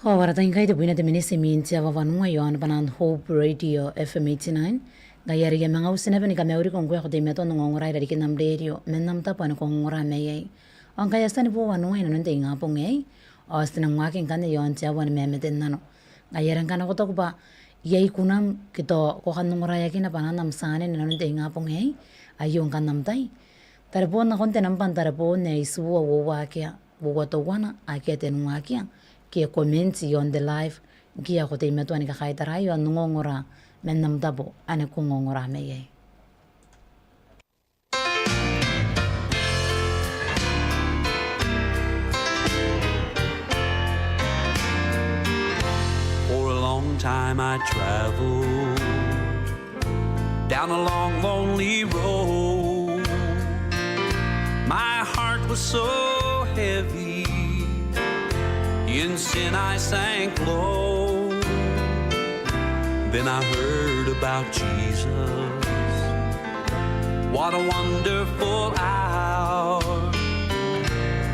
Howarata inkai te buina te minisi mintia wawanua yon banan Hope Radio FM 89. Gayari ya mga usina pa ni kami uri kong kuya ko te meto nung ngongoray dari kinam radio. Menam tapo ni kong ngora meyay. Ang kaya sa ni po wanua ino nante nga po ngay. O sa nang waking kanya yon siya wani memeten nano. Gayarang ka na ko to ko ba. Yay kunam kito ko kan nungoraya kina pananam sani ino nante nga po ngay. Ayong kanam tay. Tarapo na konti nampan tarapo na isuwa wawa kya. Wawa to wana akia tenunga kya. Kia comments yon the live kia ko te meto ani ka kaitara yon ngongora menam dabo ane ko ngongora meye. For a long time I traveled down a long lonely road. My heart was so heavy. In sin I sank low. Then I heard about Jesus. What a wonderful hour.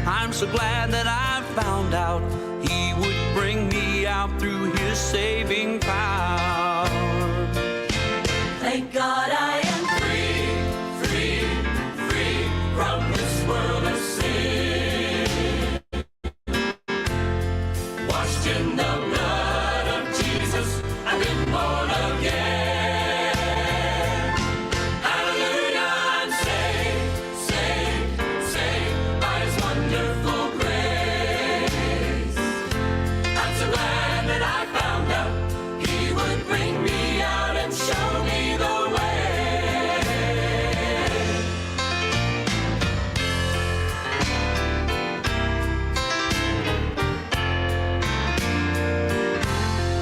I'm so glad that I found out He would bring me out through His saving power. Thank God I am free, free, free from this world of sin. In the blood of Jesus, I've been born again. Hallelujah, I'm saved, saved, saved by His wonderful grace. I'm so glad that I found out He would bring me out and show me the way.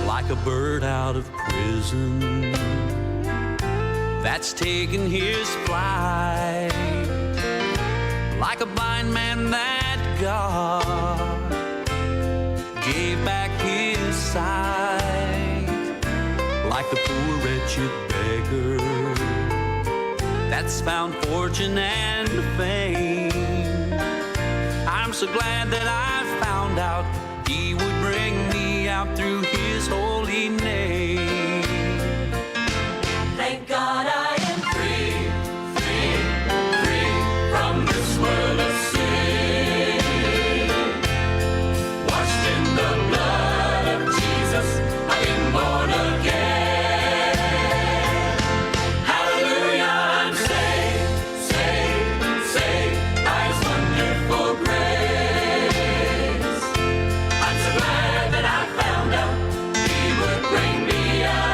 Like a bird out of prison that's taken his flight, like a blind man that God gave back his sight, like the poor wretched beggar that's found fortune and fame. I'm so glad that I found out He would bring me out through His holy name. Thank God I am free, free, free from this world of sin. Washed in the blood of Jesus, I've been born again. Hallelujah, I'm saved, saved, saved by His wonderful grace. I'm so glad that I found out He would bring me out.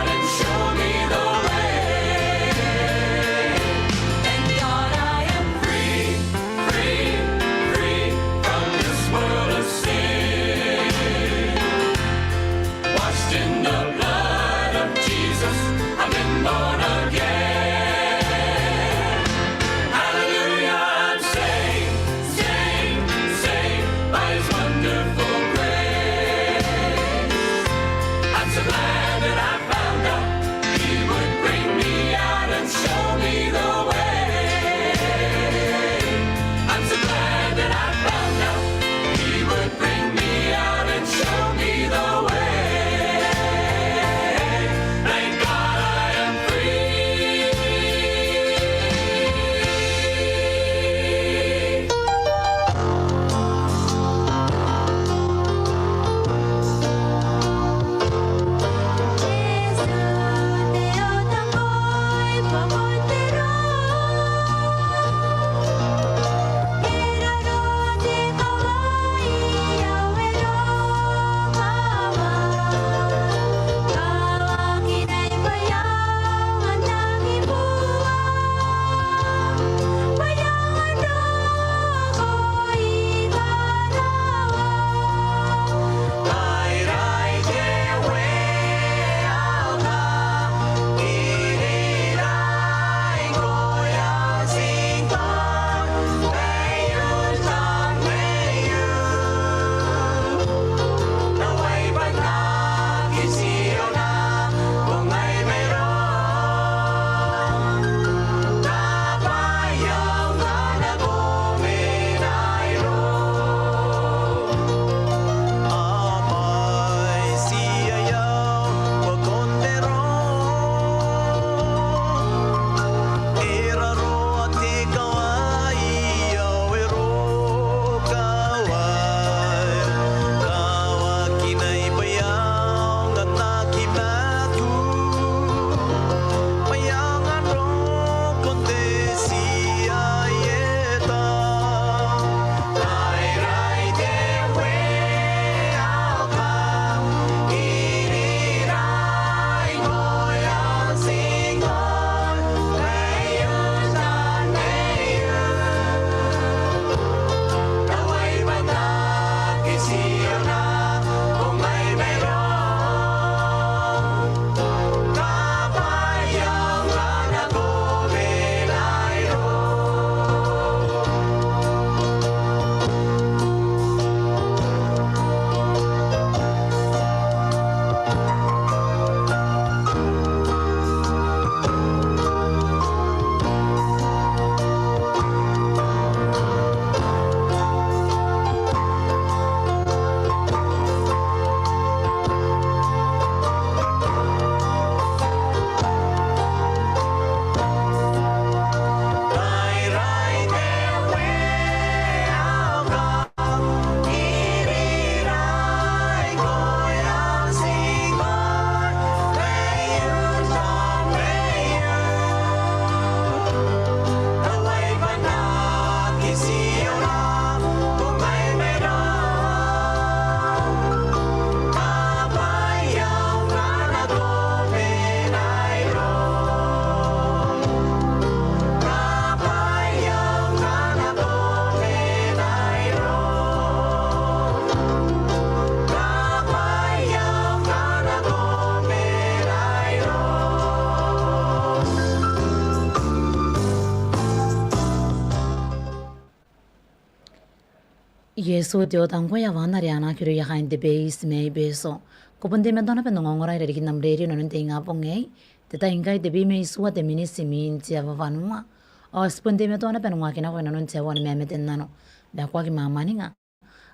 Yesu teo tangko ya wana riana kiro ya kain de base me beso. Kupunde me dona pe nongongora ira rikin namreri no nte nga ponge. Teta ingai de bi me isua de minisi min tia vavanua. O spunde me dona pe nongwa kina kwa nanon tia wan me meten nano. Da kwa ki mamani nga.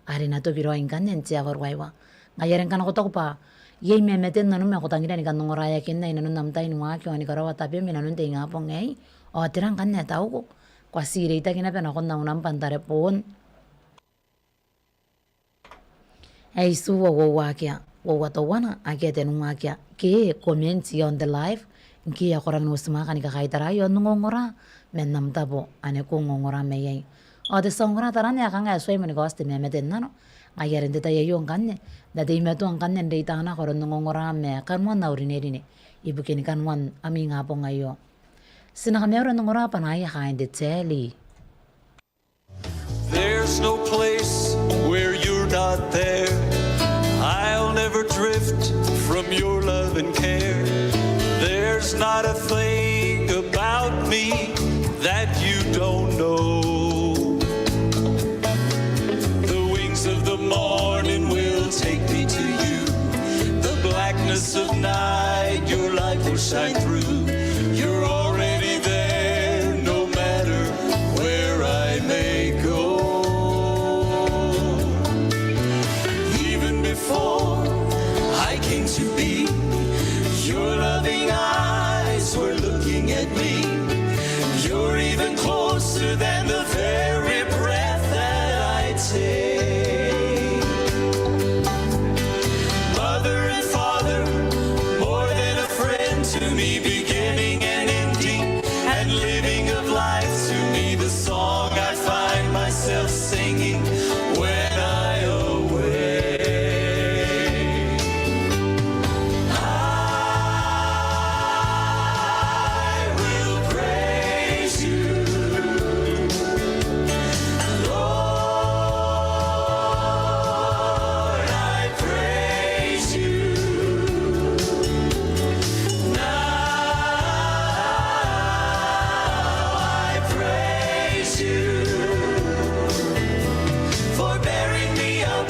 Ari na to kiro ingan tia varwaiwa. Ngayaren kana kotoko pa. Yei me meten nano me kotangira ni kan nongora ya kinna ina nun namta inwa ki wani karawa tapi me nanon te nga ponge. O tirang kan ne tau ko. Kwa sire ita kina pe nakon na unam pantare pon. Hey su wo wakia wo wato wana akia tenu wakia ke komenti on the live ki ya korang no sma kan ka kaitara yo ngongora men nam tabo ane ko ngongora me yai o de songora taran ya kan ga swai men goste me meten nano ayaren de tayo yon kan da de me to an kan de ta na koron ngongora me kan mon na urineri ne ibu ken kan mon ami nga po ngayo sina kamera ngongora pa na ya kain de teli. There's no place where you're not there. I'll never drift from your love and care. There's not a thing about me that you don't know. The wings of the morning will take me to you. The blackness of night, your light will shine through. You're already there, no matter where I may go. Even before I came to be, your loving eyes were looking at me. You're even closer than the very breath that I take. Mother and father, more than a friend to me, beginning and ending and living of life to me, the song I find myself singing when I awake. I will praise you, Lord, I praise you. Now I praise you for bearing me up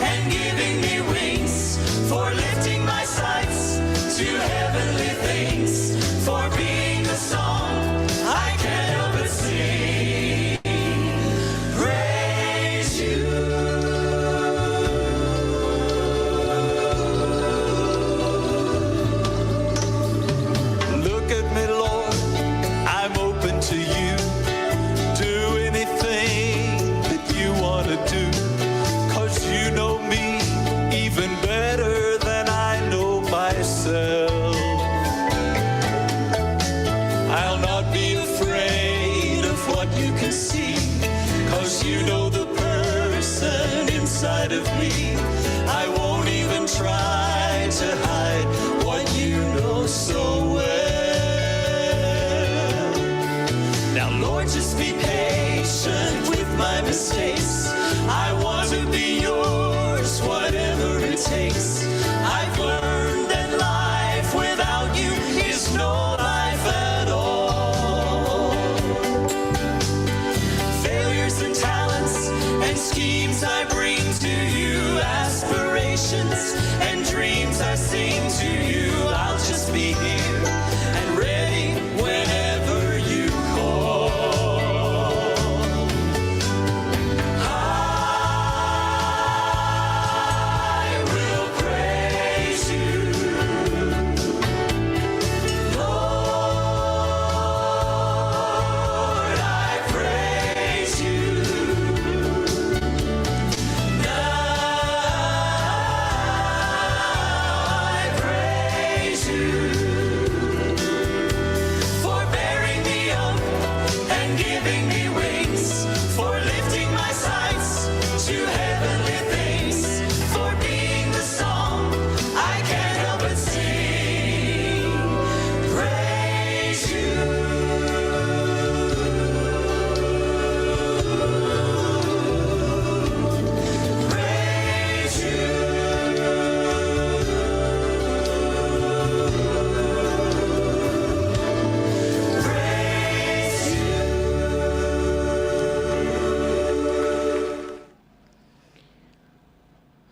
and giving me wings, for lifting my sights to heavenly things, for being the song I can't help but sing. Praise you. Look at me, Lord, I'm open to you. Do anything that you want to do, 'cause you know me even better than I know myself. I'll not be afraid of what you can see, 'cause you know the person inside of me. I won't even try to hide what you know so well. Now, Lord, just be patient with my mistakes. I want to be yours, whatever it takes. I've learned that life without you is no life at all. Failures and talents and schemes I bring to you, aspirations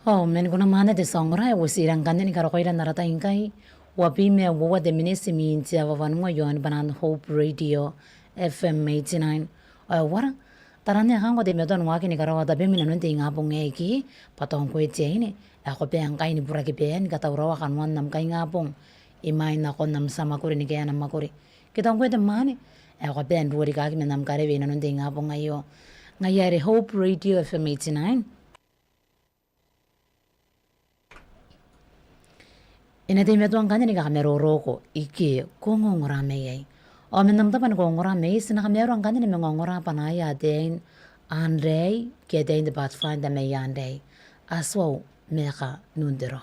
men kuna mana de songora usirang kanden karokoira narata inkai wapime wawa de minisi minti avavanua yon banan Hope Radio FM 89 wara tarane hango de medon waki ni karawa da bemina nunti ngapong eki patong ko etiene ako pe ang kai ni buraki pen kata urawa kanwan nam kai ngapong imay na kon nam sama kuri ni kaya nam makuri kitang ko de mani ako pe ang ruwari kaki menam kare bina nunti ngapong ayo ngayari Hope Radio FM 89 ina de metuang kanya ni kamero roko iki kongongora meyay o menamtapan kongora mey sina kamero ang kanya ni mengongora panaya den andrei ke den de pathfinder mey andrei aswo meka nundero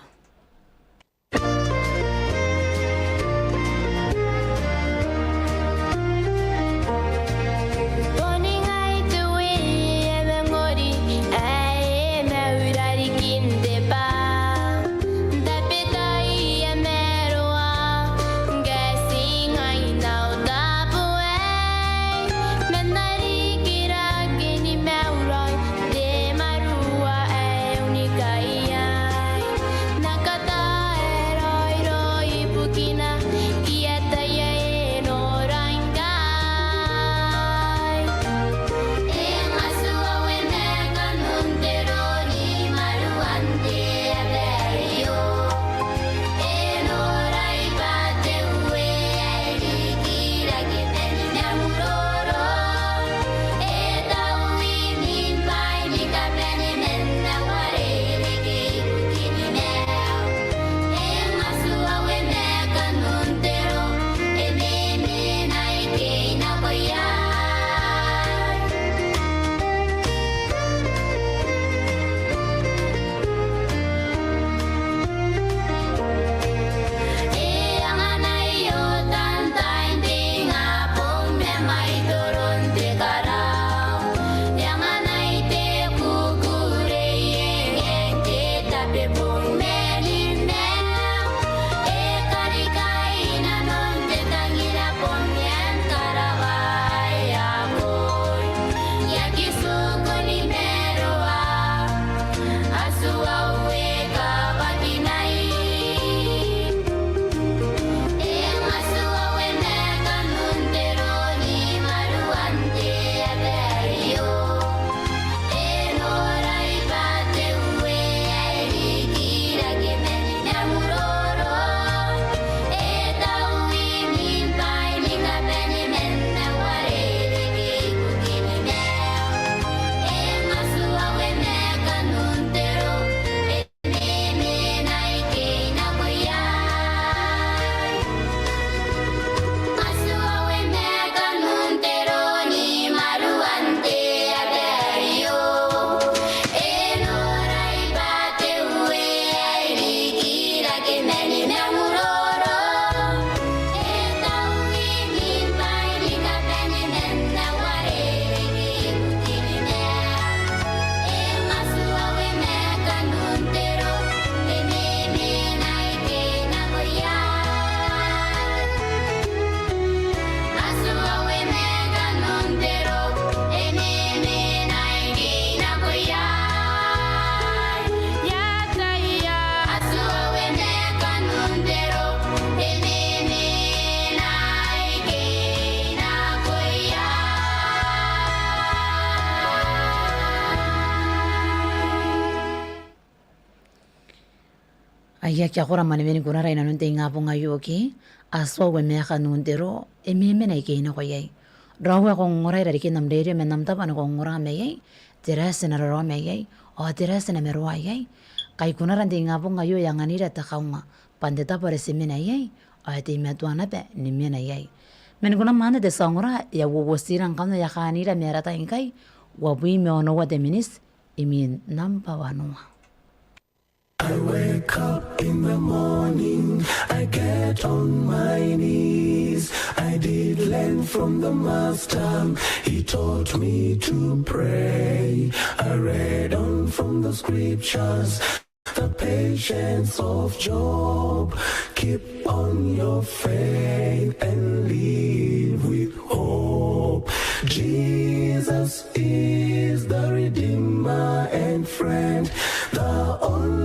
Aya kya kora mani meni kuna raina nunte ngapo ngayo ki aswa we meka nuntero ememe na ikeina ko yai rawe ko ngora ira ki namdere me namta pan ko ngora me yai terasa na ro me yai o terasa na me ro yai kai kuna rante ngapo ngayo yang anira ta kaunga pandeta pare semena yai o te me tuana pe ni mena yai men kuna mana de sangora ya wo sirang kana ya khanira me rata inkai wa bui me ono wa de minis imin nampa wanua. I wake up in the morning, I get on my knees. I did learn from the master, he taught me to pray. I read on from the scriptures, the patience of Job. Keep on your faith and live with hope. Jesus is the Redeemer and friend, the only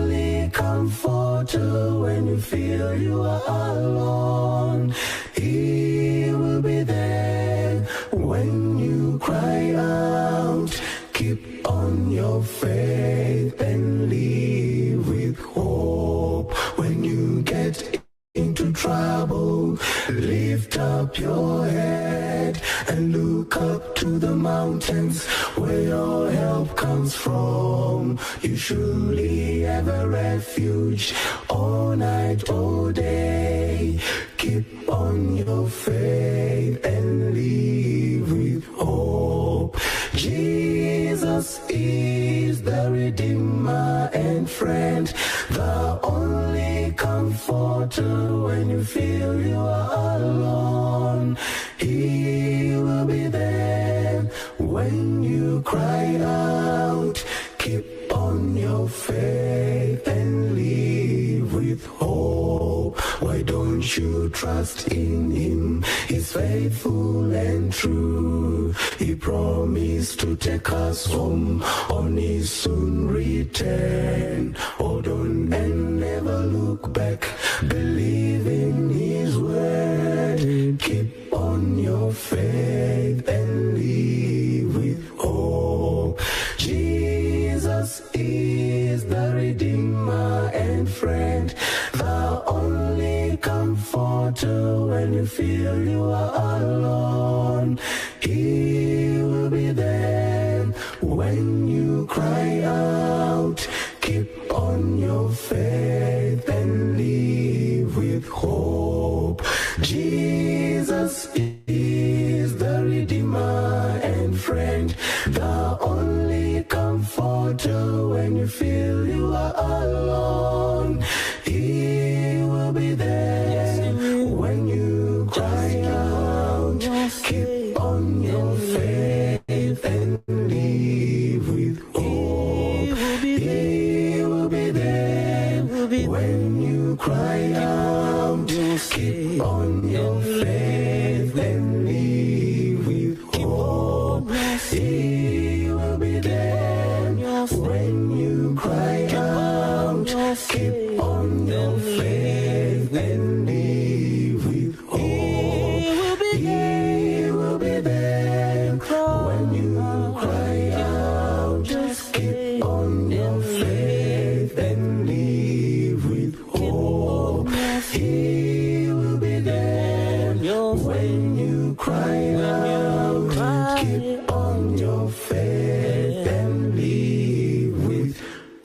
feel you are alone, He will be there when you cry out. Keep on your faith and live with hope. When you get into trouble, lift up your head and look up to the mountains where your help comes from. You surely have a refuge all night, all day. Keep on your faith and live with hope. Jesus is the Redeemer and friend, the only comforter when you feel you are alone. He will be there when you cry out. Keep on your faith and live with hope. Why don't you trust in Him? He's faithful and true. He promised to take us home on His soon return. Hold on and never look back. Believe in His word. Keep on your faith and live with hope. Jesus is the Redeemer and friend, the only comforter when you feel you are alone. He will be there when you cry out. Keep on your faith and live with hope. Jesus is the Redeemer and friend, the only comforter when you feel you are alone. He will be there when you cry out. Keep on your faith and live with hope. He will be there when you cry out. Keep on your faith and live with hope. He will be there when you cry out. Keep on your faith and live with hope. He will be there when you cry out. Keep on your faith and live with hope. He will be there when you cry out. Keep on your faith and live with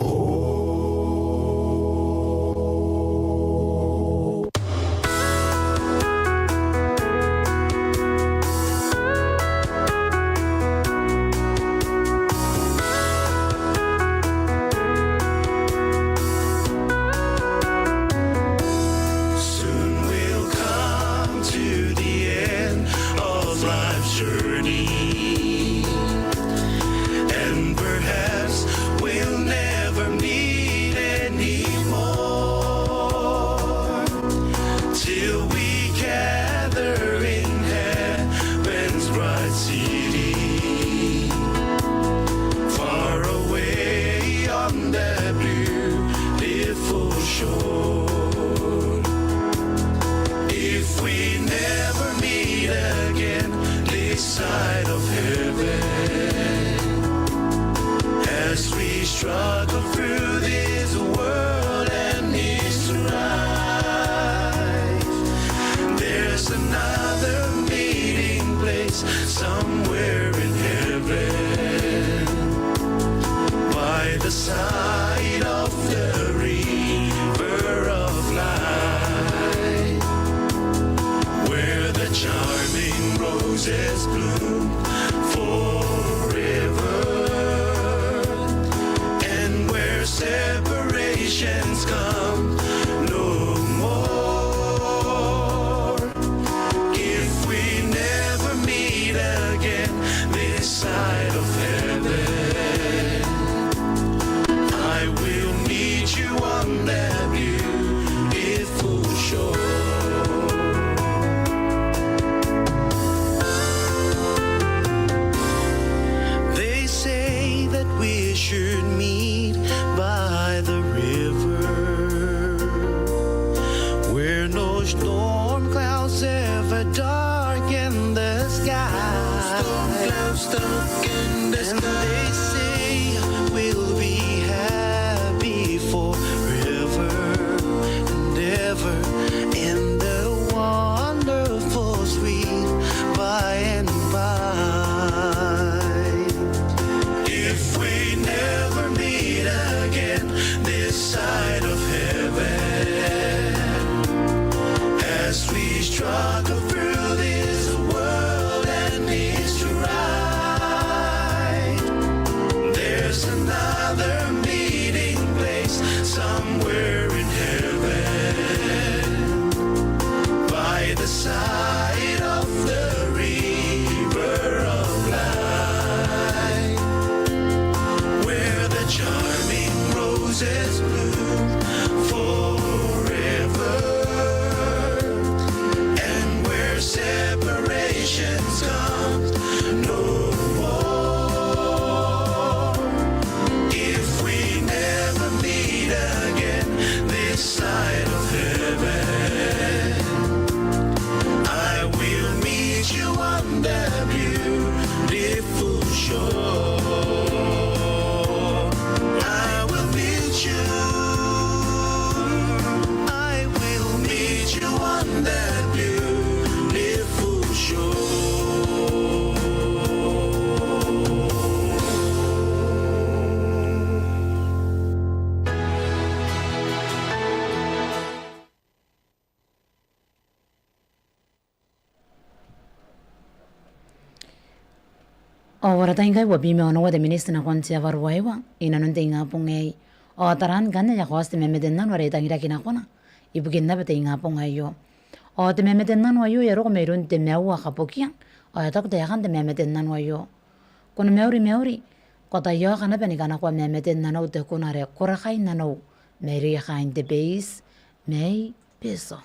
hope. O waratain wa bime ono wade minister na kwantia varwaiwa ina nunte nga pungei. O taran gane ya kwaste memeten nan ware tangira kina kona. Ibukin na bete nga pungayo. O te memeten nan wayo ya roko meirun te mewa kapokian. O ya tak te yakan te memeten nan wayo. Kono meuri. Kota yo kana peni kana kwa memeten nanau te kunare kurakai nanau. Meri kain te base. Mei peso.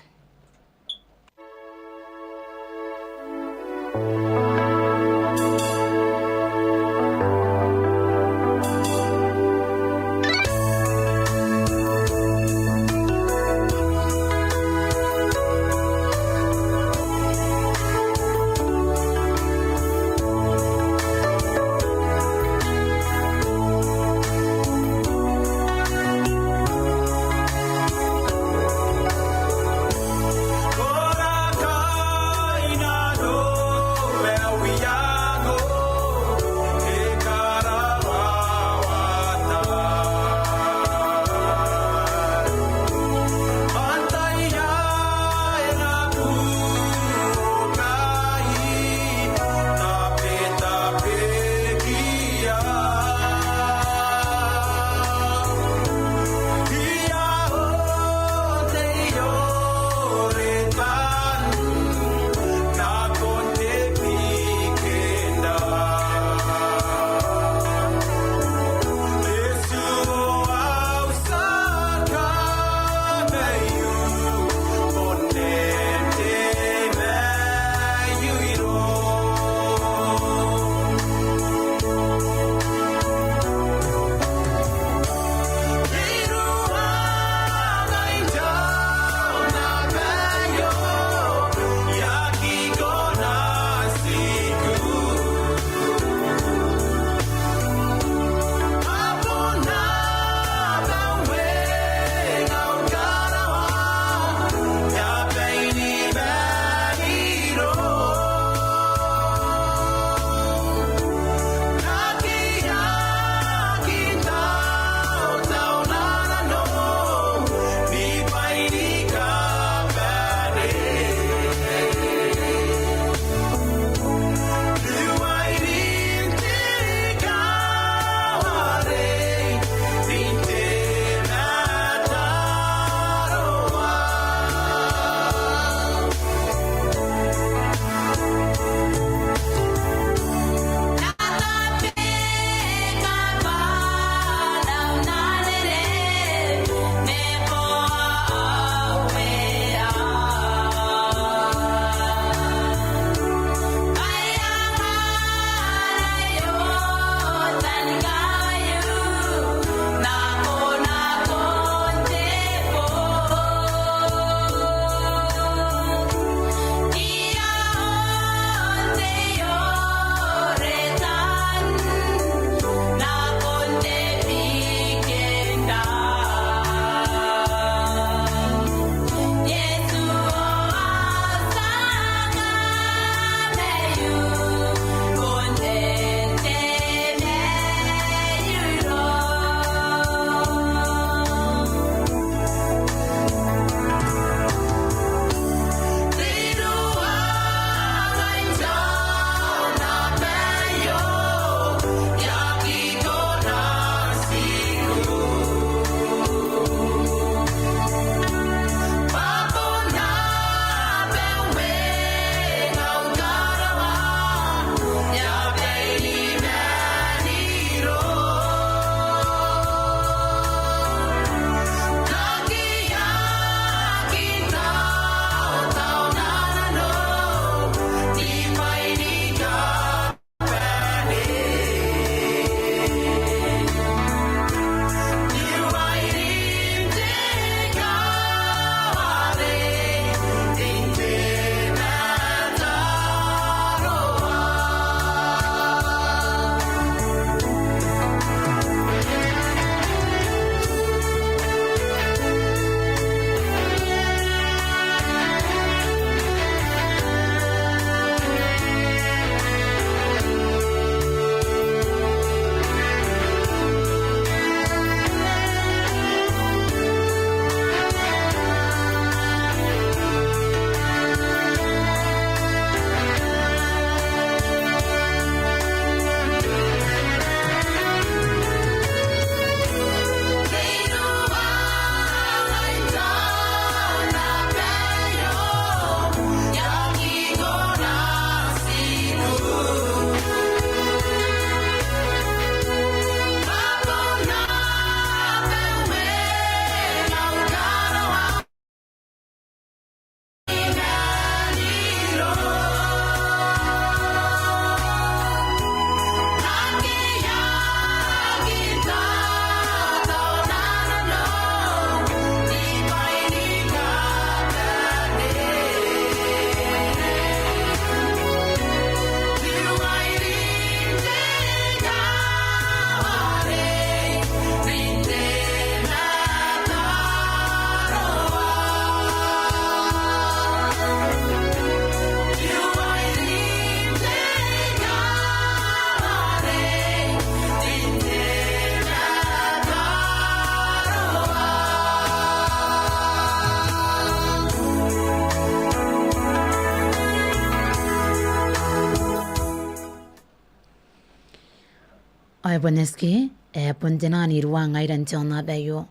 Boneski, Pontenani, Ruang, Iron Tiona Bayo,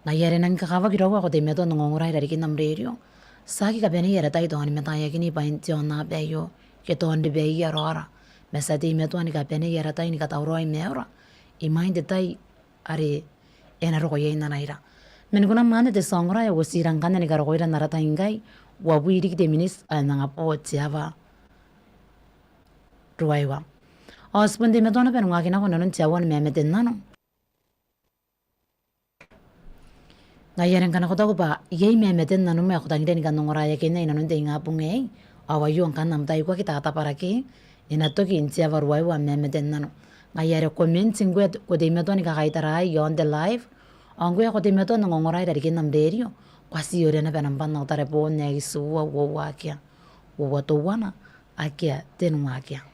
Nayaran and Kavagiro, the Meton on right at Kinamrio. Saki Cabeni at a title on Metayagini by Tiona Bayo, get on the Bay Yarora, Messati Metonica Penny at a tiny Cataroi Mera. I mind the tie are en Roya in Naira. Menguna man the songwriter was Sirangan and Garoida Naratangai, what we dig the minis and Nangapo Tiava Ruaiwa. Ospen di Madonna per Wagina on Tiawan Mamaten nano. Ngayon ka na ko daw ba, yay Mamaten nano may ako tangin ka nung raya kina inanong day nga pong eh. Awa yung kanam tayo ko kita para ki. Inatoki in Tiava Ruaiwa Mamaten nano. Ngayon commenting ko di Madonna kakaitaray yon the live. Ang kuya ko di Madonna ng ngoray dari kinam deryo. Kasi yun na panampan ng tarepo na isuwa wawakya. Wawatuwana akya tinumakya.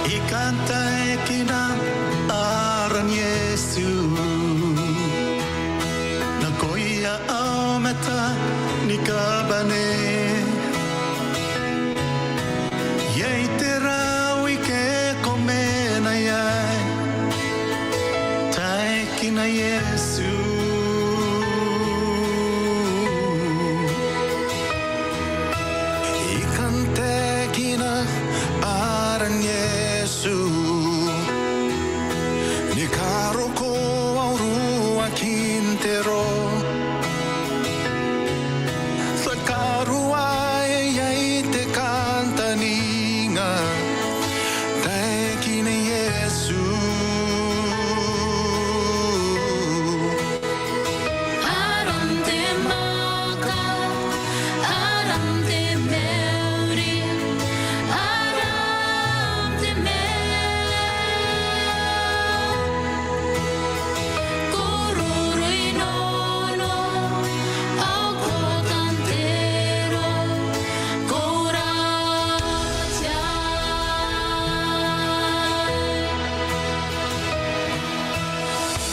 Ikantay kinang aran Yesu Nagoya au meta nikabane Yei terawi ke komena yai Tai kina Yesu Ikantay kinang aran Yesu Ni karo ko aurua kintero Sa karua yai te kanta ninga Te kine Yesu Aram te maka, aram te meuri, aram te Kururui nono, au kotantero,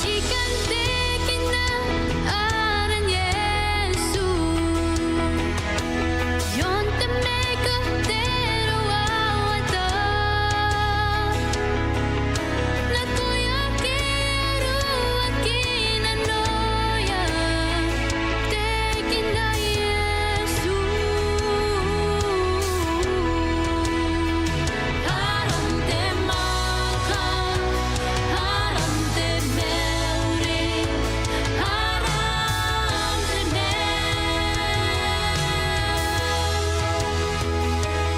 Ikan tekina aran Yesu, yon te meka tero awata, na kuya kero akina noya, tekina Yesu, aram te maka, aram te meuri, aram te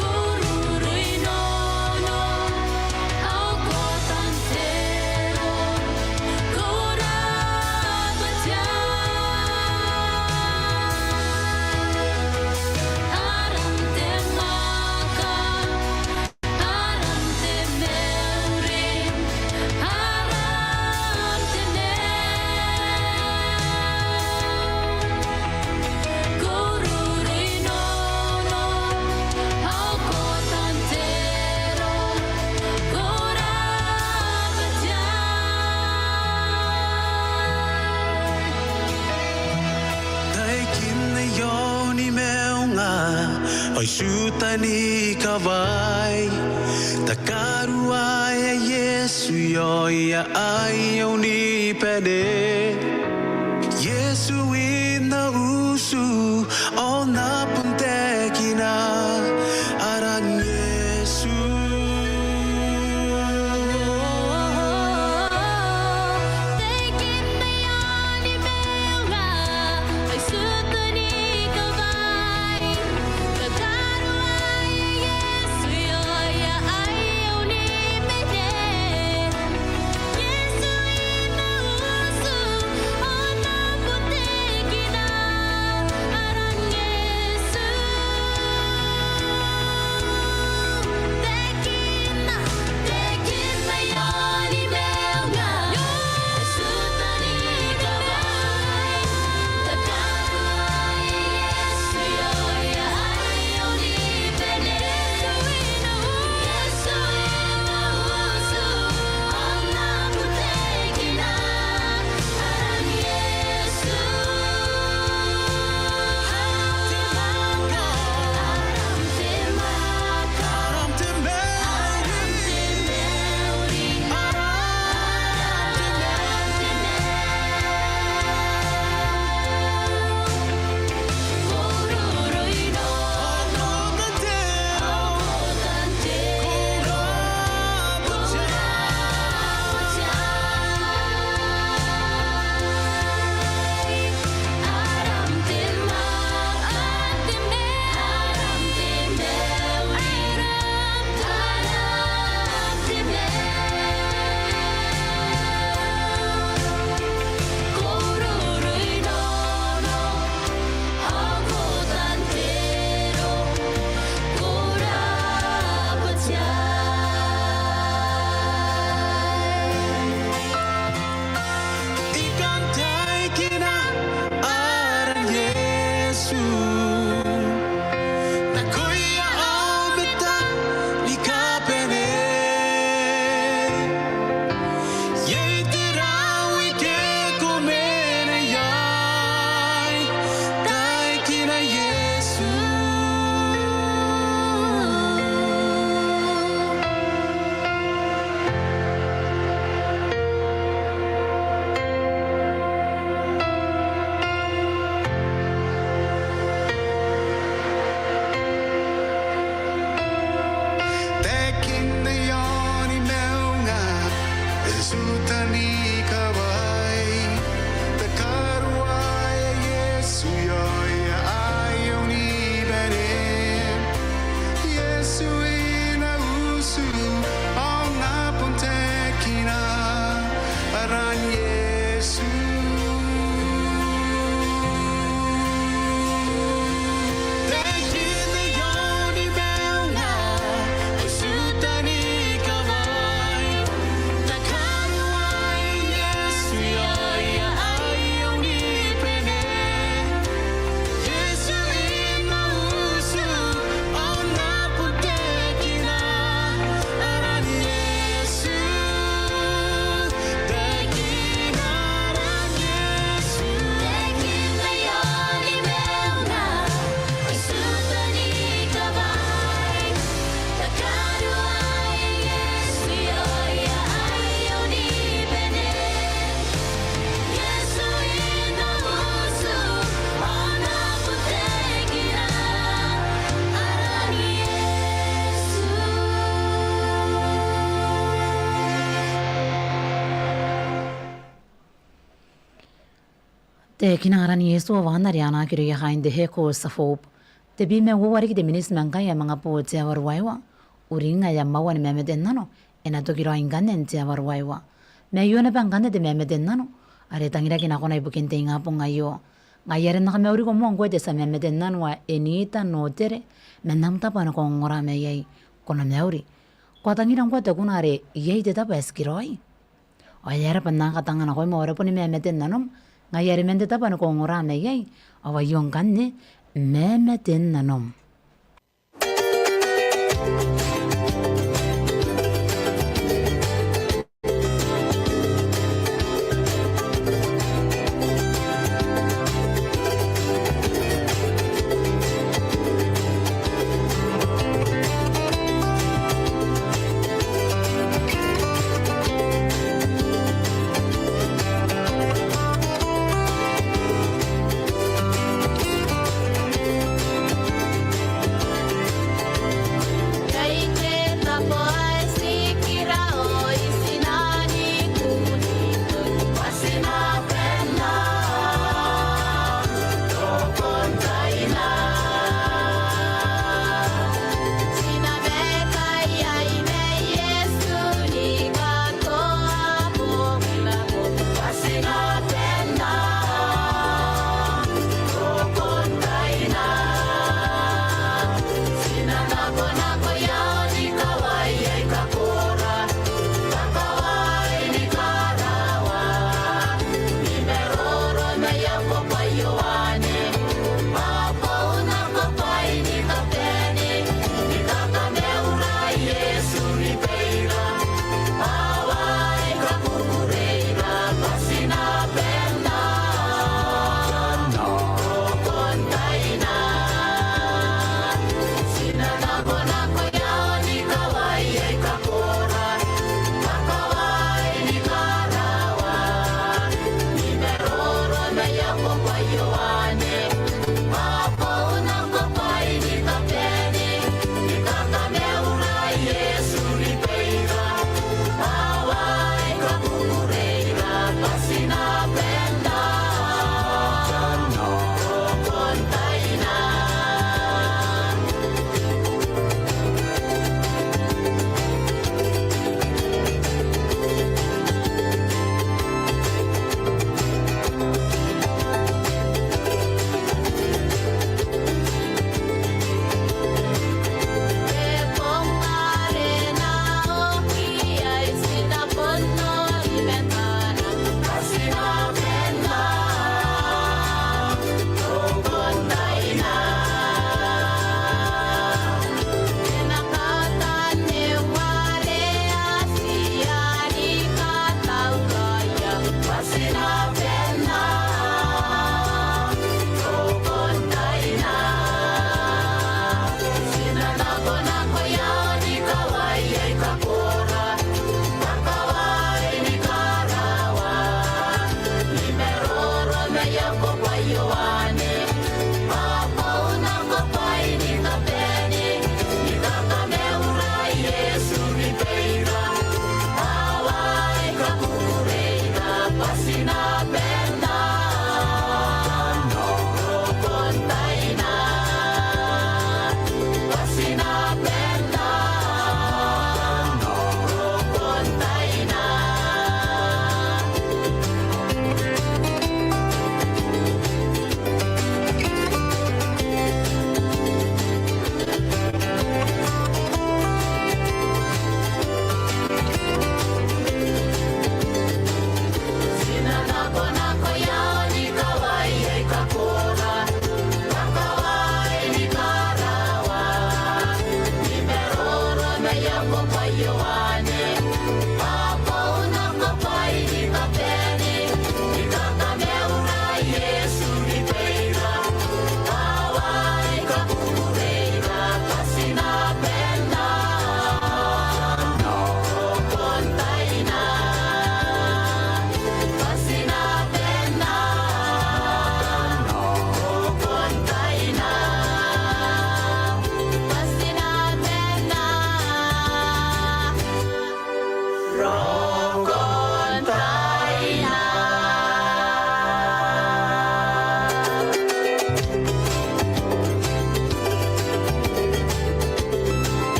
Kururui nono, au kotantero, Aram te maka, aram te meuri, aram te Kururui nono, au kotantero, Tai kina yoni meunga Oi sutani kawai Takarua ya Yesu yoia ai yoni pede Yesu ina usu ona puntekina aran Yesu Yesu Te kinarani Yesu wa wandari ana kiri ya hain de heko sa hope. Te bi me wawari ki de minis manka ya mga po te awarwaiwa. Uringa ya mawa ni memeden nano. Ena to kiro inganen te awarwaiwa. Me ayo na pangkande de memeden nano. Are tangira kina kona ibu kente nga po ngayo. Ngayare na kami uri ko mo ang kwete sa memeden nano wa enita no tere. Menamta pa na kong ngora me yay. Kona me uri. Kwa tangira kwete kunare yay te tapa eskiroi. O ayara pa nakatangan ako mo ore po ni memeden nanom. Ngayari mente tapa no kong ora me yay. Awa yung kanne memeten nanom.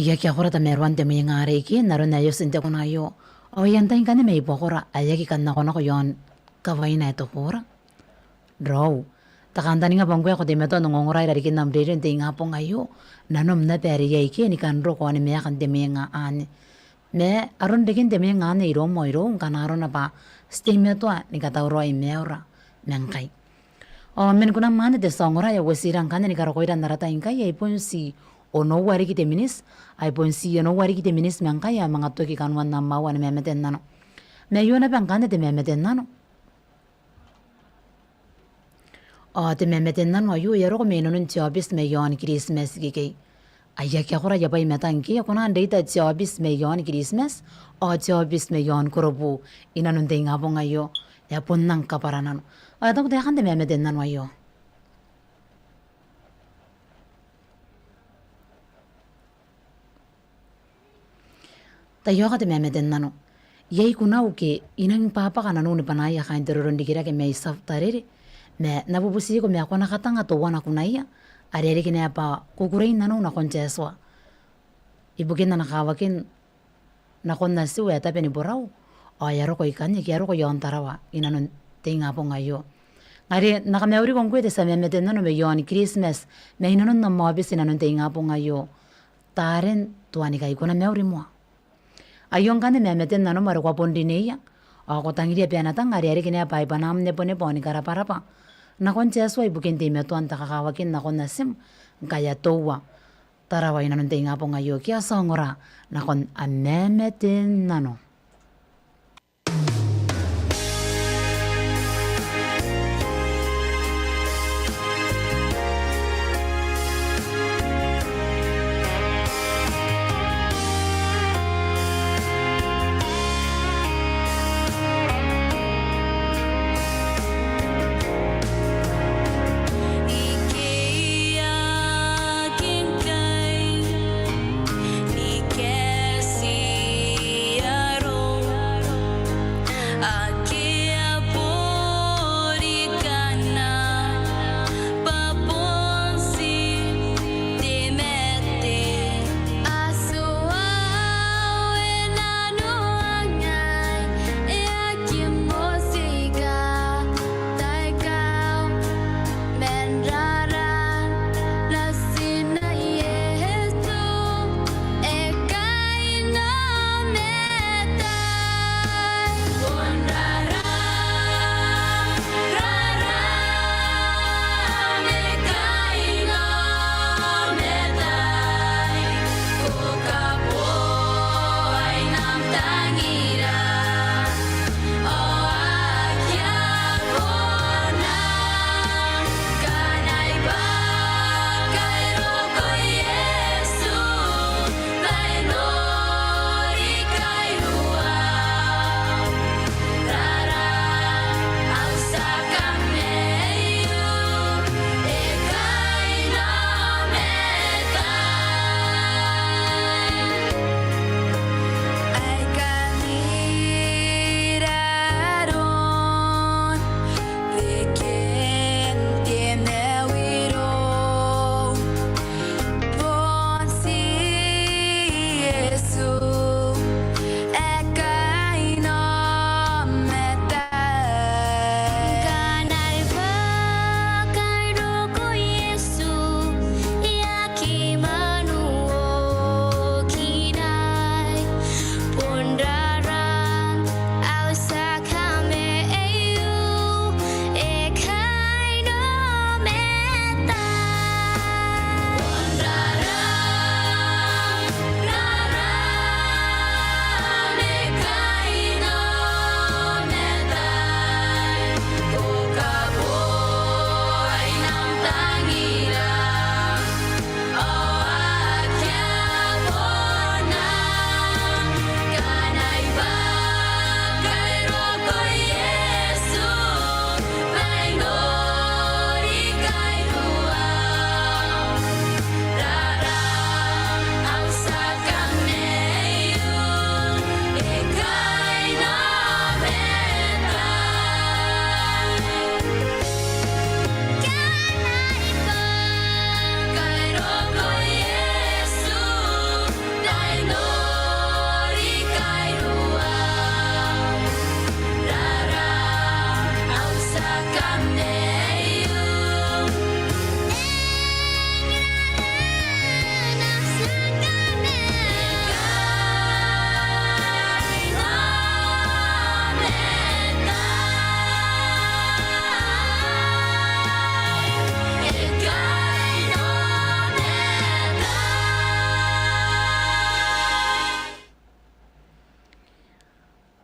ayaki akora ta meruan te may ngare ki naron na yo sinte ko na yo o yantain kan may pokora ayaki kan na ko yon kawai na ito pora draw takanda nga bangwe ko te meto ngongoray dari kin namre rin te nga po ngayo nanom na peri yaki ni kan ro ko ni me kan te may nga ani me aron de kin te may nga ni ro mo ro kan aron na pa stime to ni katawro ay meora mengkai o men kuna mane de songora ya wesirang kan ni karo ko ira narata ingkai ay pon si ono wari kite minis ay pon si ono wari kite minis mengkai ya mga to ki kanwan na mawan memeten nano me yona bangkane te memeten nano o te memeten nano ayu yero ko menonun jobis me yon Christmas gigay ayaki akora ya bay metan ki akona andita jobis me yon Christmas o jobis me yon korobu inanun te nga po ngayo ya pon nang kaparanan o ito ko te kan te memeten nano ayo tayo ka te memeten nano yay kuna uke inang papa ka nanu ni panaya ka interoron dikira ke may saf tarere me nabubusi ko me ako nakatanga to wana kunaya arere kine apa kukurein nanu na koncheswa ibukin na nakawakin na kon na siwe tapi ni borau o yaro ko ikanya yaro ko yon tarawa inanon tinga po ngayo ngari nakameuri kong kwete sa memeten nano me yon Christmas me inanon na mabis inanon tinga po ngayo taren tuani kay ko na meuri mo ayong kan memeten nano maro kwa pondineya o ko tangiria pianata ngari ari kine apa ipanam ne pone poni karaparapa na koncheswa ibukin te metuan takakawakin na kon nasim kaya towa tarawa inanon tinga po ngayo kia songora na kon amemeten nano Ni kesi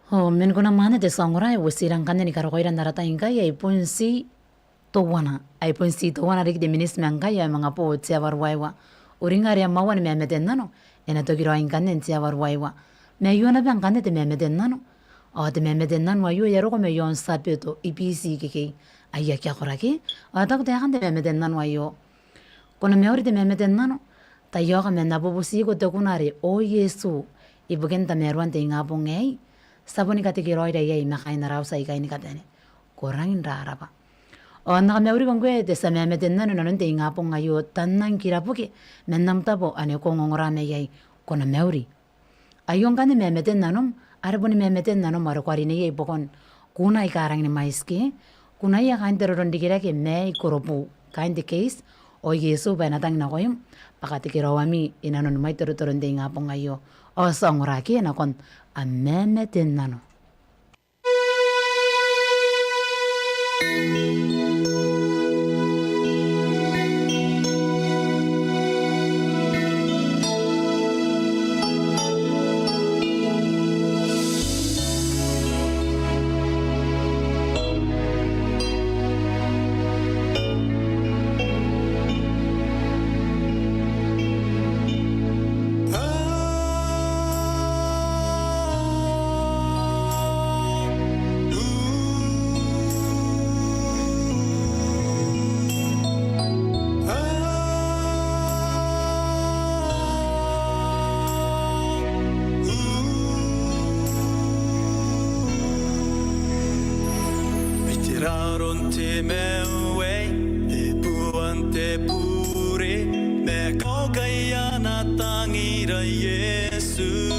Men kuna mana te sangura e wasiran kande ni karo koiran darata inga ya ipunsi towana. Ipunsi towana rik de minis manga ya mga po tia warwaiwa. Uringari ya mawan me meten nano. Ena tokiro ingkande tia warwaiwa. Me yona bang kande te me meten nano. O te me meten nano ayu ya roko me yon sapeto ipisi keke. Aya kya koraki. O tak te kande me meten nano ayo. Kuna me ori te me meten nano. Ta yoga me nabubusi ko te kunari o Yesu. Ibuken ta meruan te ingapong ngei. Sabuni kati kiroi da yei makain na rausa ikai ni katene. Korangin rara pa. O nakameuri kong kwe te sa memeten nano nanon te ingapong ngayo tanang kirapuki. Menam tapo ane kongongorame yei kona meuri. Ayong kane memeten nanom. Arabuni memeten nanom maro kwari ne yei pokon. Kuna ikarang ni maiski. Kuna iya kain teroron dikira ke me ikoropu. Kain te case. O Yesu ba natang na koyong. Pakati kirawami inanon may teroron te ingapong ngayo. O songoraki na kon. Mamaten nano. Tiraron te mewe, te puan te puri, me kau kaya na tangira Yesu.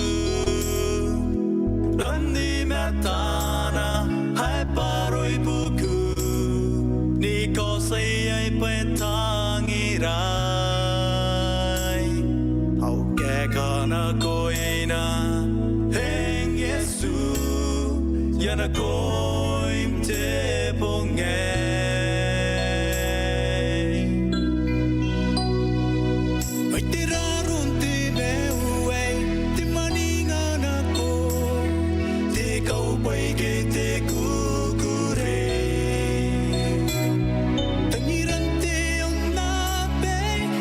Randi me tana, hai paroi buku, ni ko say ay petangirai. Au ke kana koina, heng Yesu, yana koim te pongai. Ai te raron te meue, te maninga na ko, te kaupai ke te kukure. Tangiran te on na pe,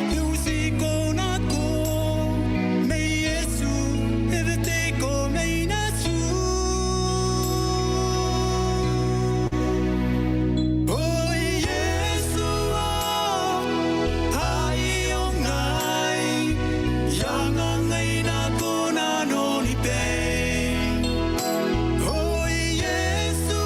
e usi ko na ko, me Yesu, eve te ko me na su. Oi Yesu ai o ngai yanga ngai na ko na no ni pe. Oi Yesu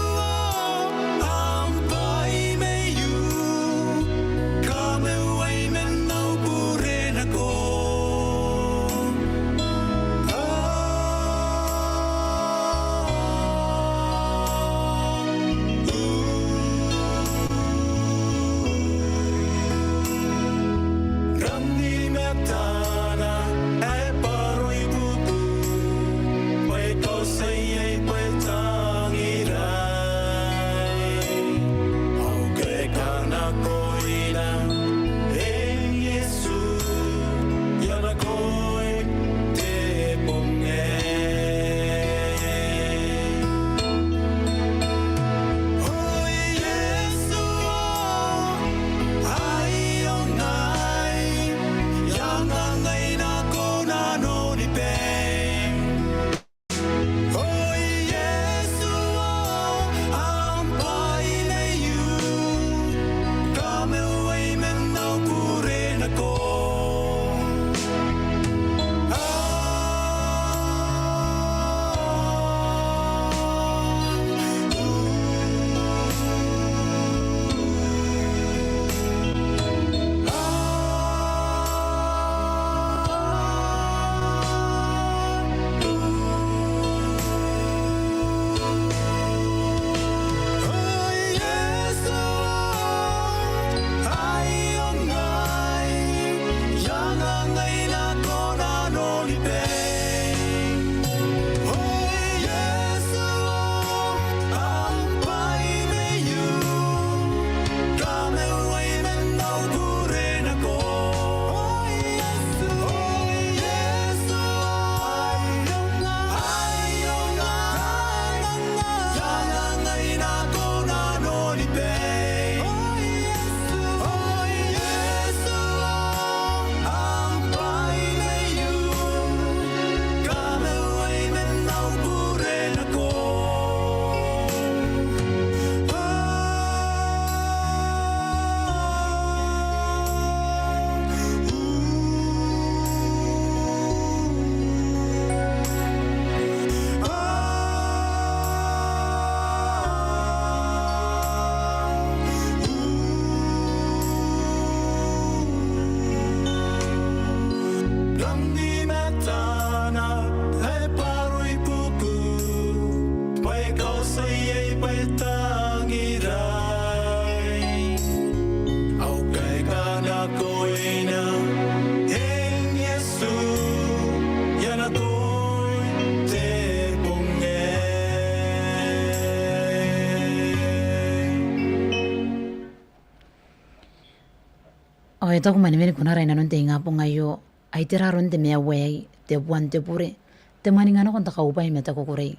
ito kumanimini kunara ina nunte nga po ngayo ay tiraron te mea wey te buwan te pure te maningano kon takaupa meta kukurei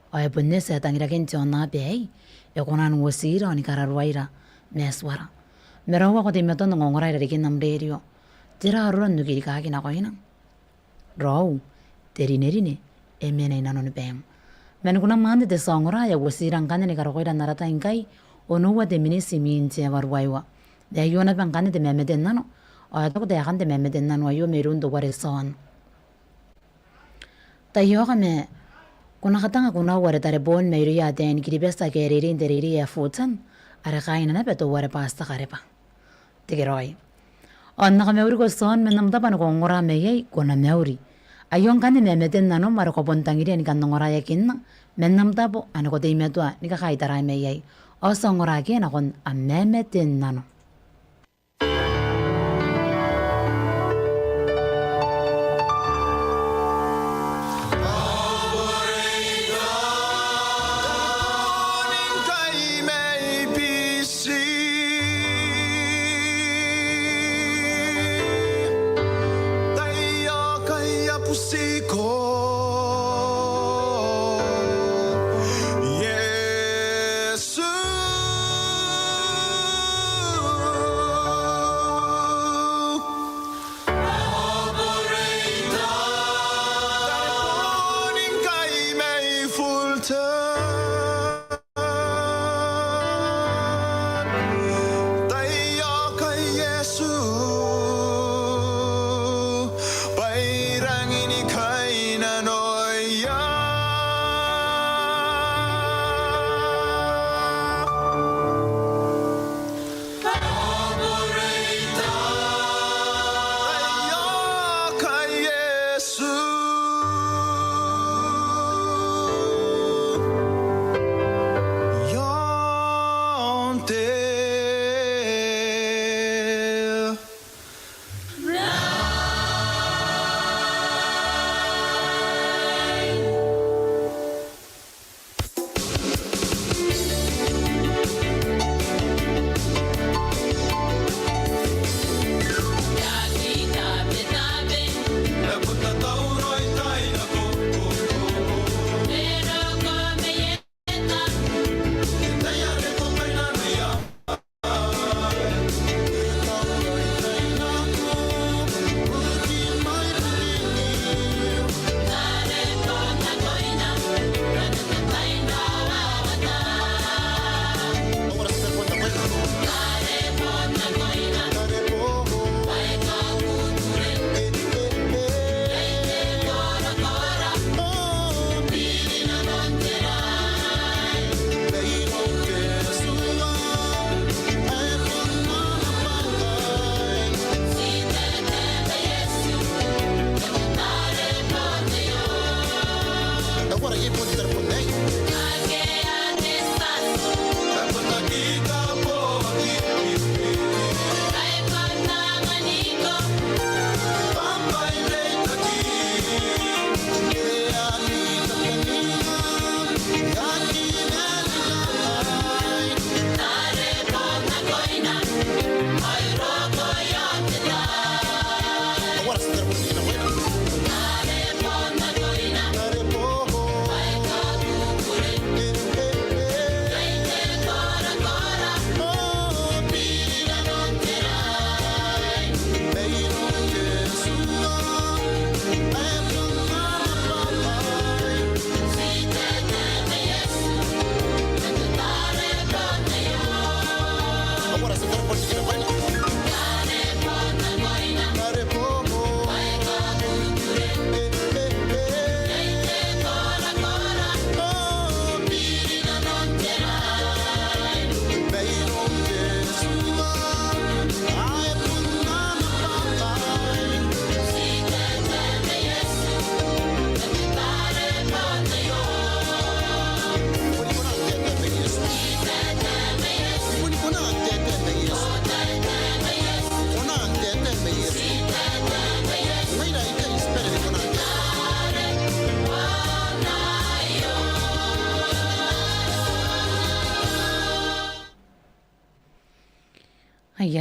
ay punne sa tangira ken tiona bei e konan wasira ni kararuaira meswara merawa ko te meto ngongora ira kin namderio tiraron nu kiri kaki na ko ina row terinерine e mena ina non bem men kuna mande te songora ya wasira ngane ni karakoira narata inkai ono wa te minisi minche warwaiwa de yona bangane de memeden nano o to de gande memeden nano yo merundo ware son ta yo game kuna katanga kuna ware tare bon meru ya den kiribesta ke rerin de riri ya futan ara kaina na beto ware pasta karepa tigeroi on na game urgo son men namda pan ko ngora meyei kona meuri ayon kane memeden nano maro ko bontangiri ni kan ngora yakin men namda bo an ko de metwa ni ka kai tara meyei o songora ke na kon a memeden nano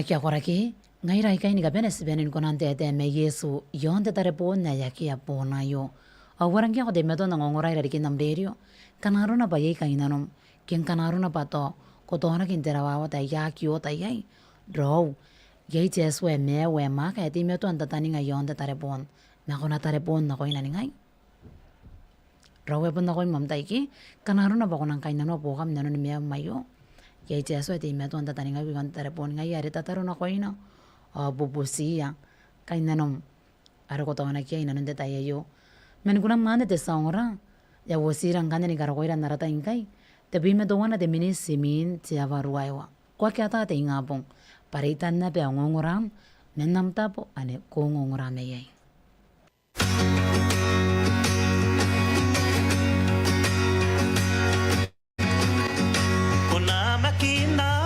ya kia koraki Ngai rai kai ni ka benes benin konan te me Yesu yon te tare po na ya kia po na yo. Awarang kia ko de meto na ngongorai ra dikin namderio. Kanaro na ba yei kai nanom. Kien kanaro na ba to. Ko to na kin terawawa ta ya kio ta yai. Draw. Yei Jesu e me we ma ka ti meto anta tani nga yon te tare pon. Na ko na tare pon na ko ina ni ngai. Draw e pon na ko mam ta iki. Kanaro na ba ko nang kai nano po kam nano ni me mayo. Yei Jesu e ti meto anta tani nga yon tare pon ngai ari tataro na ko ina. Bubusiya kay nanom aro ko tawna kia inanon de tayo men kuna mane te saungora ya wosirang kanya ni karakoira narata ingkai te bime do wana de mini simin tia varuaiwa kwa kia ta te ingapong paritan na pe ngongoram men nam tapo ane ko ngongora me yai Kuna makina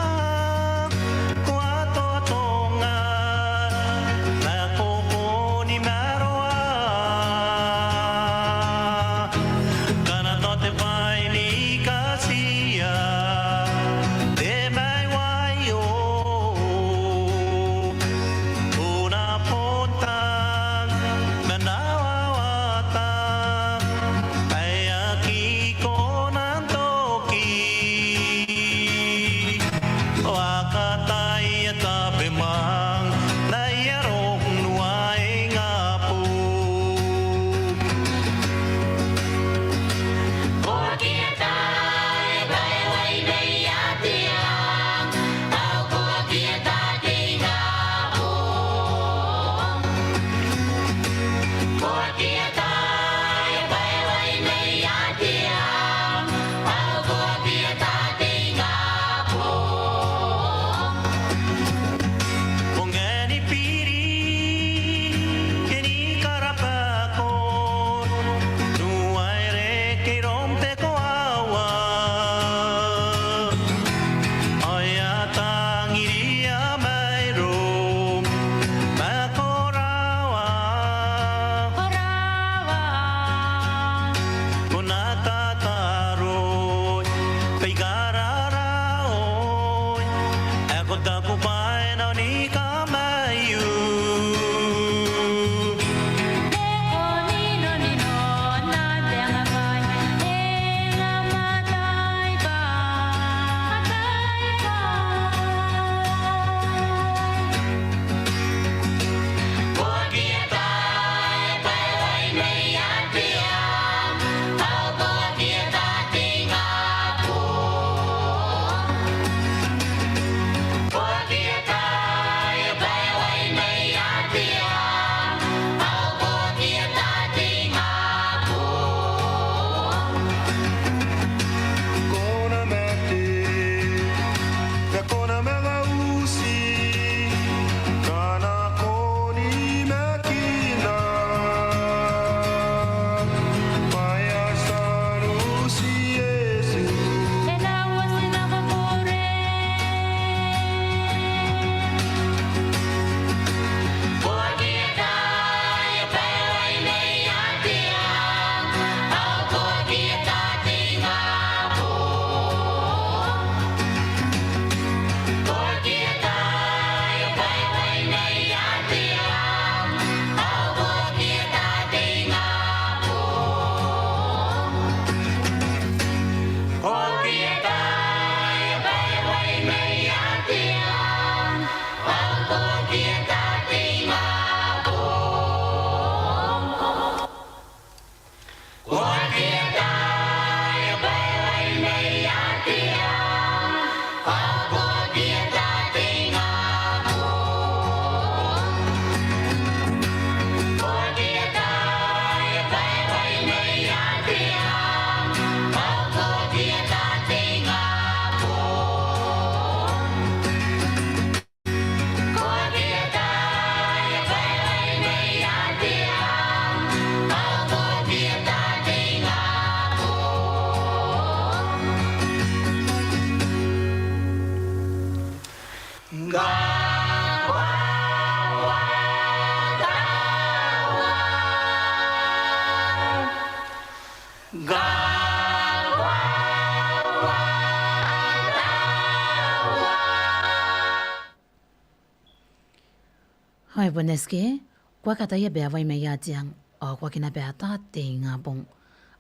Hoi boneski, kwa kata ya bea vai me ya jiang, o kwa kina bea ta te nga bong.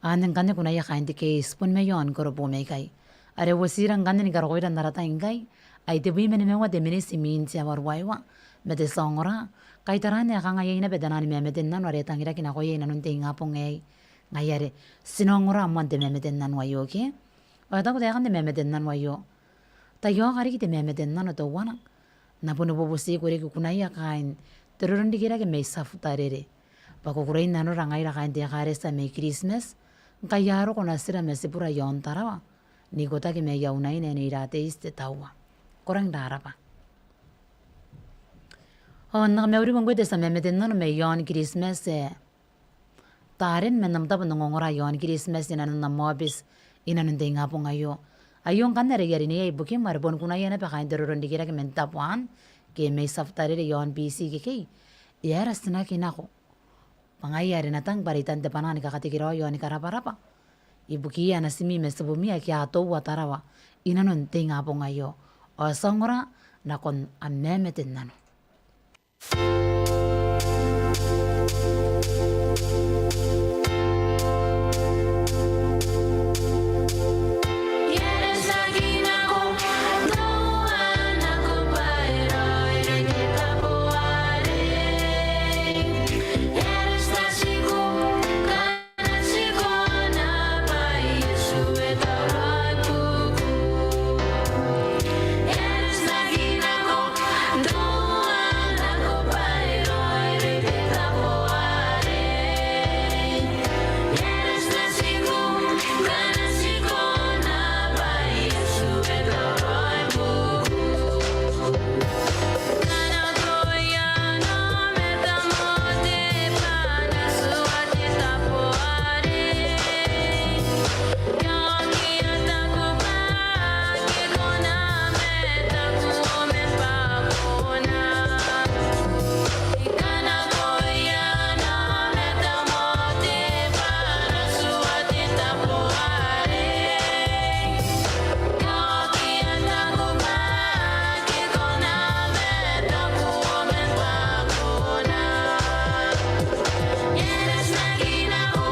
Aneng kane kuna ya kain te ke spun me yon koro bo me kai. Are wasirang kane ni karo koira narata ingai, ai te bui mene mewa te mene simin tia war waiwa, me te songora, kai tarane akanga ye ina bedanani me meten nanu are tangira kina koye ina nun te nga bong ei. Ngai are, sinongora amuan te me meten nanu ayo ke. O ta kuta yakan te me meten nanu ayo. Ta yo kari ki te me meten nanu to wana. Na puno bobosi kore ki kuna ya kain, teroron dikira ke me safutarere. Pako kurai nanu rangai ra kain te kare sa me Christmas, kayaro kona sira me sepura yon tarawa. Ni kota ki me yauna ine ni rate iste tawa. Korang darapa. O na me uri mongwe te sa me meten nanu me yon Christmas e. Taren me nam tapo ngongora yon Christmas ina nang mobis ina nang te ngapo ngayo. Ayong kan nere yari ni bukim marbon kuna yana pa kain teroron dikira ke men tapuan ke me safutarere yon BC ke kei. Yara sina kinako. Pangayari na tang baritan te panani kakatikiro yon ikarapa-rapa. Ibuki ana simi me sebumia ki ato watarawa ina nun te ngapo ngayo. O songora na kon amemeten nano. Quieres aku doan aku bayar kita poare. Quieres nasiku kanasiku na bai suwe taraku. Quieres aku doan aku bayar kita poare. Quieres nasiku kanasiku na bai suwe taraku. Kana toya no me tamote pana suati tapoare. Yoki ataku pa ke kona me taku me pakona. Kana toya no me tamote pana suati tapoare. Yoki ataku pa ke kona me taku me pakona. Quieres aku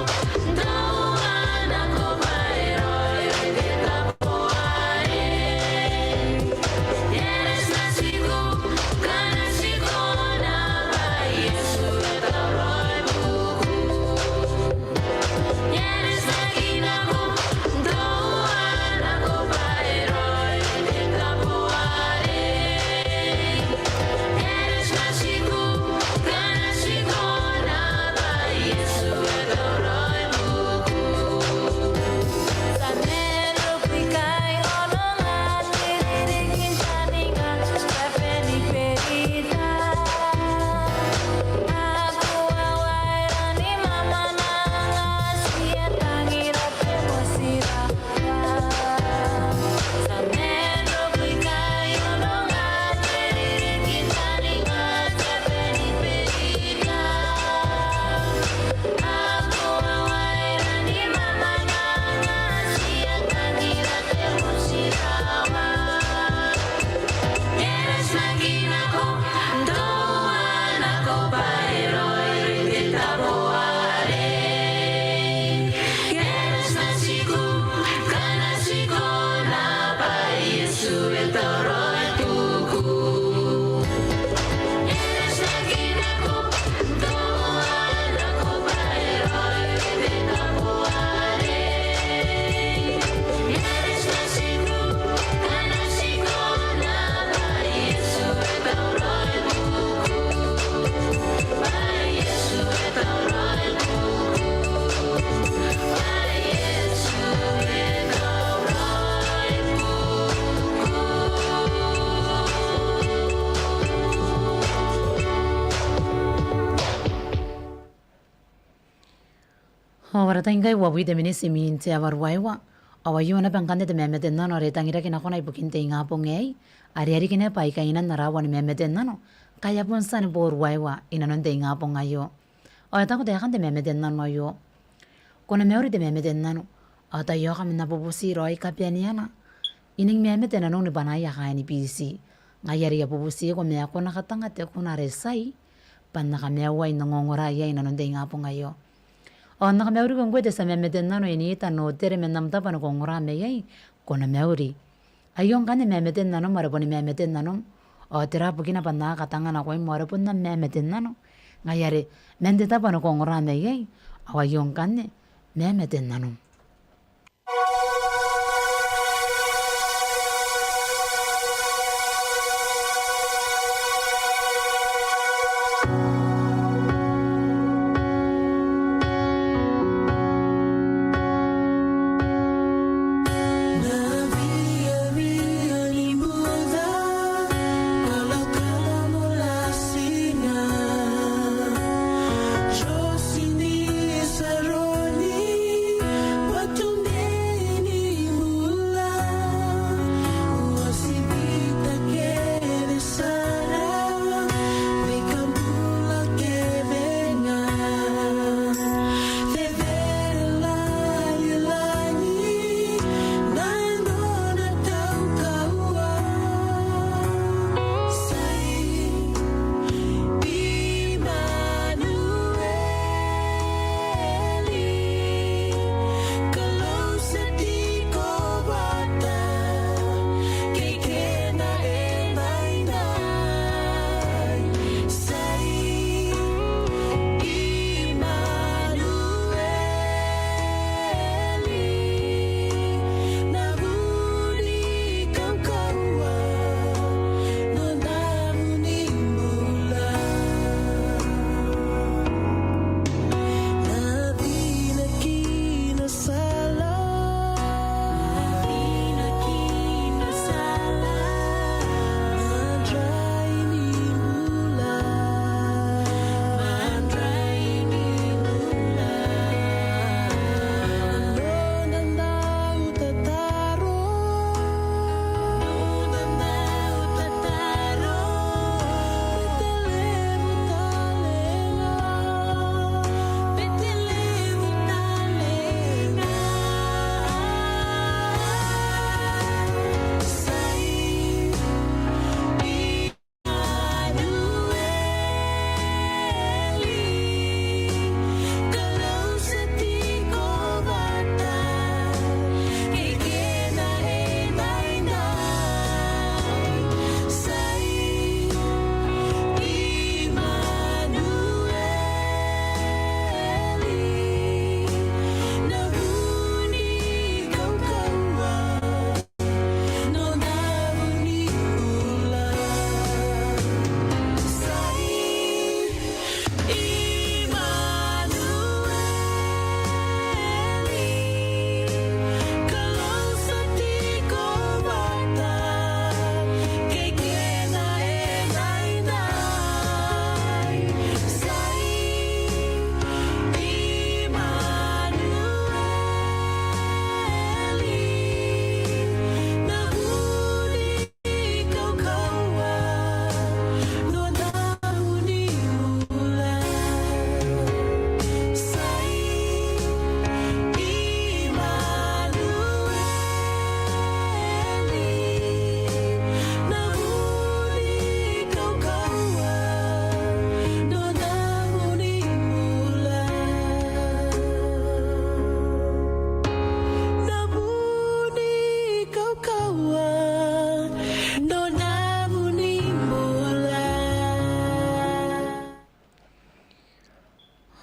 doan aku bayar kita poare. Quieres nasiku kanasiku na bai suwe taraku. Quieres aku doan aku bayar kita poare. Quieres nasiku kanasiku na bai suwe taraku. Sanero pikai olongan dirikin taningan Stefani perita. Aku awairani mama nangas Ia tangira temosira. Sanero pikai olongan dirikin taningan Stefani perita. Aku awairani mama nangas Ia tangira temosira. Quieres aku doan aku bayar kita poare. Quieres nasiku kanasiku na bai suwe taraku. Quieres aku doan aku bayar kita poare. Quieres nasiku kanasiku na bai suwe taraku. Bai suwe taraku. Bai suwe Ahora tengai wabui de mene simin te avar waiwa. Awayu na bangkande de memeten nano re tangira kina kona ibukin te ngapo ngei. Ari kina pai kainan narawan memeten nano. Kaya pun san bor waiwa ina non te ngapo ngayo. O ta ko te kan de memeten nano yo. Kona meori de memeten nano. Ata yo kam na bobosi roi kapianiana. Ining memeten nano ni banaya kaini pisi. Ngayari ya bobosi ko me ako nakatanga te ko na resai. pan nakamewa inongongora ya inanonde ngapo ngayo. O nakameuri kong kwete sa memeten nano iniita no tere menamta pa no kongora meyay kona meuri. Ayong kane memeten nano maraponi memeten nano. O tira pukina pan nakakatangan ako yung marapon na memeten nano. Ngayari mendeta pa no kongora meyay. Awayong kane memeten nano.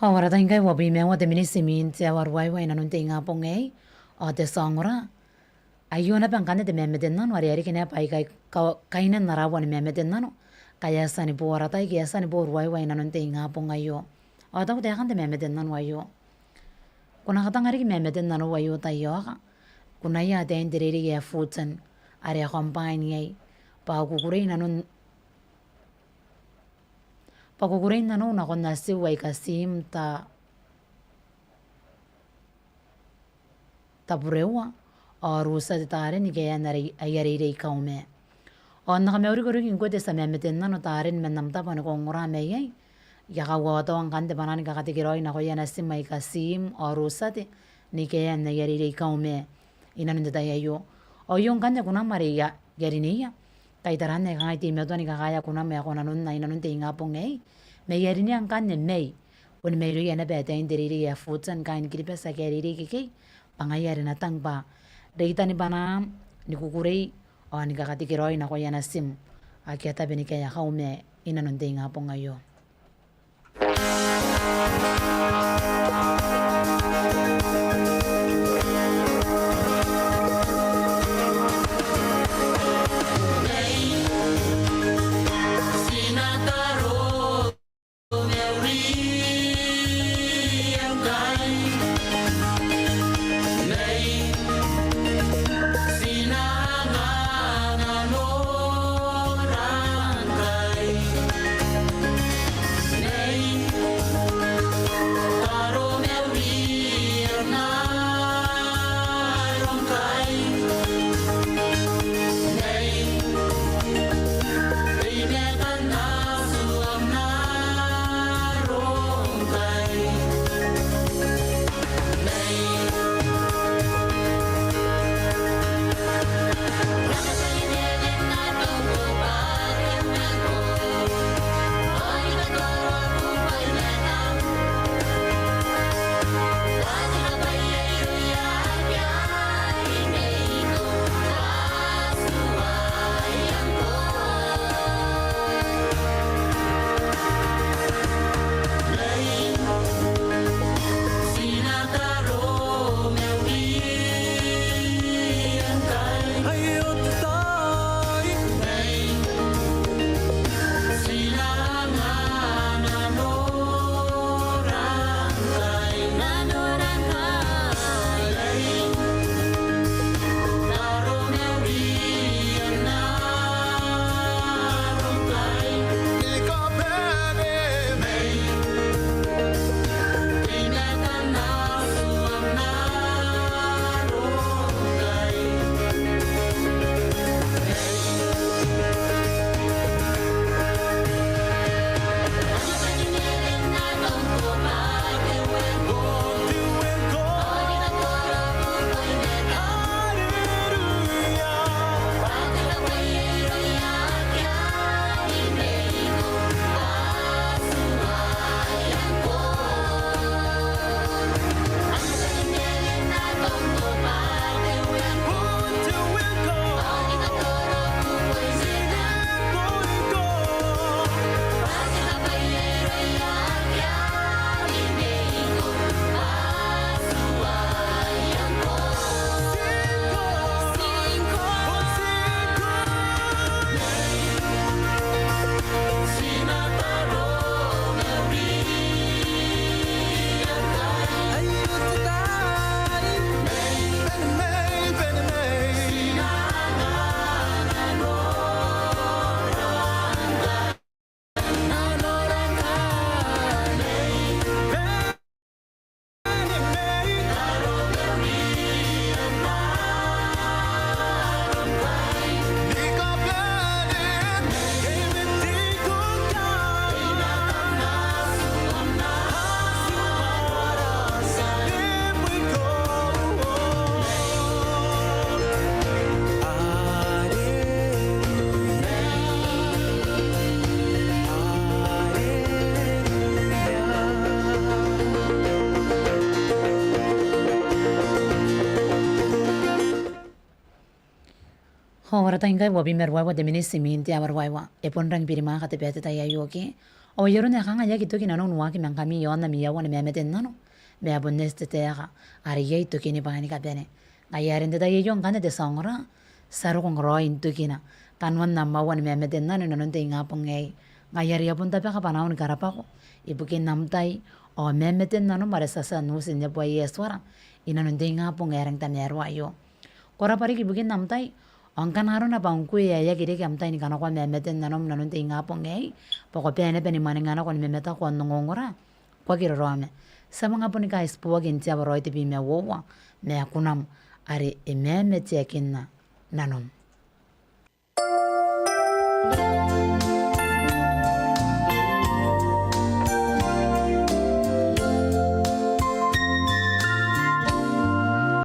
Ahora tengo que volver a ver mi semente a ver why no tenga ponga o te sangora. Ayuna pangkane te memeten nano ari kene pai kaina narawan memeten nano. Kaya sani por atai kaya sani por why no tenga ponga yo. O ta te kan te memeten nano ayo. Kuna katang ari memeten nano ayo tayo ka. Kuna ya te entereri ya futsan ari company pa kukurin nano pakukurin na no nakon na si way kasim taburewa o rusa de taren ni kaya na ayarire kaume o nakameuri ko rin ko de sa memeten na no taren menamta pa no kongura meyay yakawato ang kante panan kakatikiroy na ko yan na si may kasim o rusa de ni kaya na ayarire kaume inanon de tayo o yung kante kuna maria yariniya kay taran na kaya timeto ni kakaya kuna me ako nanon na inanon te nga pong yari ni ang kan ne may un may ri yana beta indiri ya futsan kan kiri pesa keri ri kiki pangayari na tang ba reita ni bana ni kukurei o ni kakatikiroi na ko yana sim akiata beni kaya kaume ina nonde nga po ngayon. Hora tangkai wabi merwawa de mini siminti awar waiwa epon rang pirima kate pete ta yayoki o yoro ne kanga ya gitu kina non waki man kami yona mi yawa ne memeten nano me abon neste teaka ari yai to kini bani ka bene ngayarin de ta yayon kane de sangora saru kong roin to kina kanwan namma wan memeten nano nanon te ngapong ngai ngayari abon ta ka panaon karapako ibukin namtai o memeten nano maresasa nusin ne boy yeswara inanon te ngapong ngai ta merwa yo kora pari ibukin namtai angkan haro na bangku ya kiri kam tai ni kana kwa memeten nanom nanon te ngapong ngai poko pene peni mani ngana kwa memeta kwa ngongora kwa kiro roame sama ngapo ni ka ispo ginti abaroi te bime wowa me akunam are ememe te kinna nanom